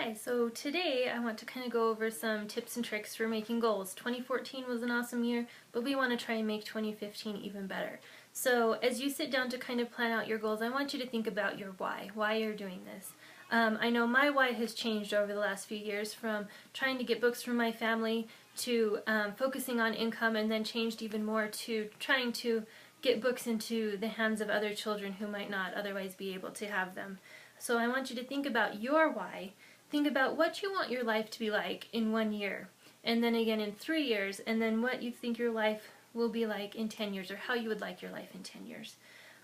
Hi, so today I want to kind of go over some tips and tricks for making goals. 2014 was an awesome year, but we want to try and make 2015 even better. So as you sit down to kind of plan out your goals, I want you to think about your why you're doing this. I know my why has changed over the last few years from trying to get books from my family to focusing on income, and then changed even more to trying to get books into the hands of other children who might not otherwise be able to have them. So I want you to think about your why. Think about what you want your life to be like in 1 year, and then again in 3 years, and then what you think your life will be like in 10 years, or how you would like your life in 10 years.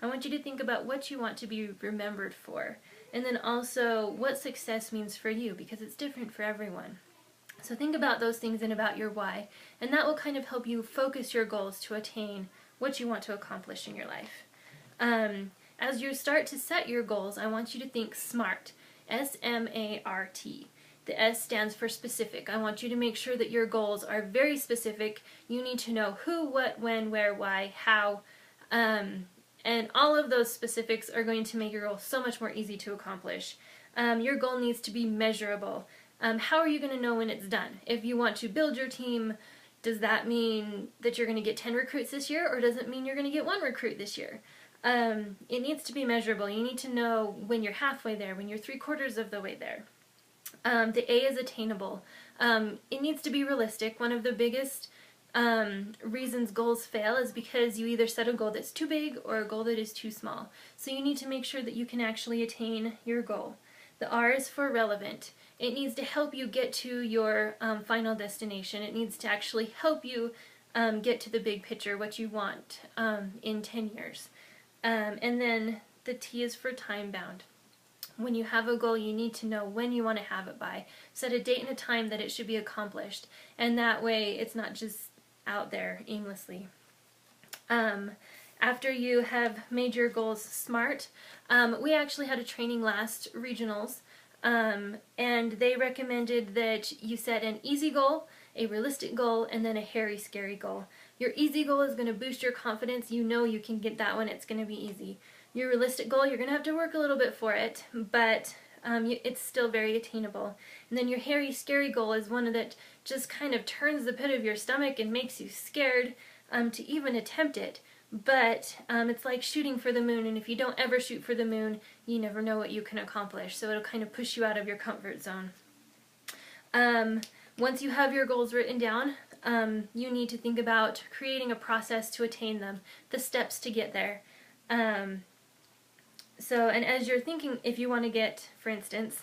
I want you to think about what you want to be remembered for, and then also what success means for you, because it's different for everyone. So think about those things and about your why, and that will kind of help you focus your goals to attain what you want to accomplish in your life. As you start to set your goals, I want you to think SMART. S-M-A-R-T. The S stands for specific. I want you to make sure that your goals are very specific. You need to know who, what, when, where, why, how, and all of those specifics are going to make your goal so much more easy to accomplish. Your goal needs to be measurable. How are you going to know when it's done? If you want to build your team, does that mean that you're going to get 10 recruits this year, or does it mean you're going to get 1 recruit this year? It needs to be measurable. You need to know when you're halfway there, when you're 3/4 of the way there. The A is attainable. It needs to be realistic. One of the biggest reasons goals fail is because you either set a goal that's too big or a goal that is too small. So you need to make sure that you can actually attain your goal. The R is for relevant. It needs to help you get to your final destination. It needs to actually help you get to the big picture, what you want in 10 years. And then the T is for time bound. When you have a goal, you need to know when you want to have it by. Set a date and a time that it should be accomplished, and that way it's not just out there aimlessly. After you have made your goals SMART, we actually had a training last regionals, and they recommended that you set an easy goal, a realistic goal, and then a hairy, scary goal. Your easy goal is going to boost your confidence. You know you can get that one. It's going to be easy. Your realistic goal, you're going to have to work a little bit for it, but it's still very attainable. And then your hairy, scary goal is one that just kind of turns the pit of your stomach and makes you scared to even attempt it. But it's like shooting for the moon, and if you don't ever shoot for the moon, you never know what you can accomplish. So it'll kind of push you out of your comfort zone. Once you have your goals written down, you need to think about creating a process to attain them, the steps to get there. And as you're thinking, if you want to get, for instance,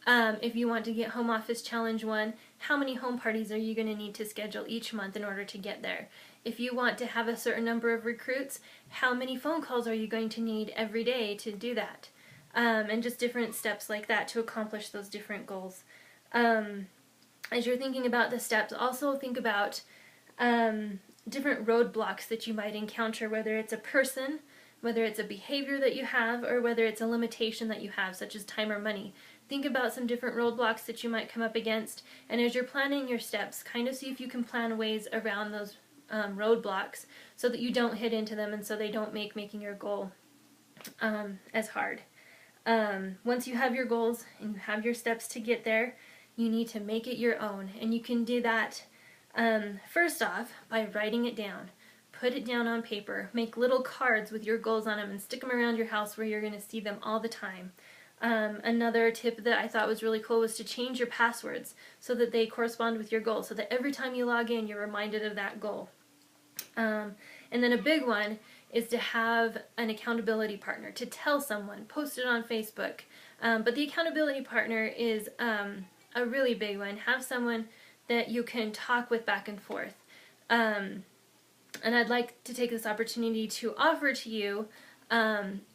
if you want to get Home Office Challenge 1, how many home parties are you going to need to schedule each month in order to get there? If you want to have a certain number of recruits, how many phone calls are you going to need every day to do that? And just different steps like that to accomplish those different goals. As you're thinking about the steps, also think about different roadblocks that you might encounter, whether it's a person, whether it's a behavior that you have, or whether it's a limitation that you have, such as time or money. Think about some different roadblocks that you might come up against, and as you're planning your steps, kind of see if you can plan ways around those roadblocks so that you don't hit into them and so they don't make making your goal as hard. Once you have your goals and you have your steps to get there, you need to make it your own, and you can do that first off by writing it down. Put it down on paper. Make little cards with your goals on them and stick them around your house where you're going to see them all the time. Another tip that I thought was really cool was to change your passwords so that they correspond with your goal, so that every time you log in you're reminded of that goal. And then a big one is to have an accountability partner, to tell someone, post it on Facebook. But the accountability partner is a really big one. Have someone that you can talk with back and forth. And I'd like to take this opportunity to offer to you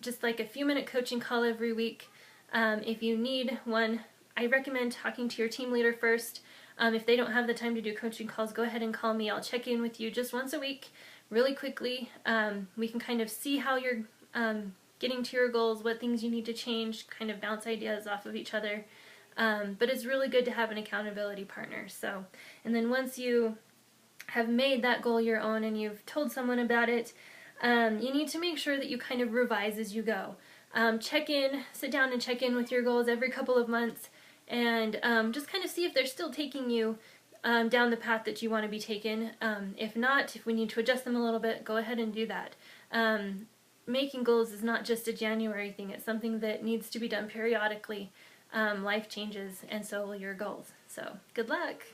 just like a few-minute coaching call every week. If you need one, I recommend talking to your team leader first. If they don't have the time to do coaching calls, go ahead and call me. I'll check in with you just once a week, really quickly. We can kind of see how you're getting to your goals, what things you need to change, kind of bounce ideas off of each other. But it's really good to have an accountability partner. And then once you have made that goal your own and you've told someone about it, you need to make sure that you kind of revise as you go. Sit down and check in with your goals every couple of months and just kind of see if they're still taking you down the path that you want to be taken. If not, if we need to adjust them a little bit, go ahead and do that. Making goals is not just a January thing, it's something that needs to be done periodically. Life changes, and so will your goals. So, good luck!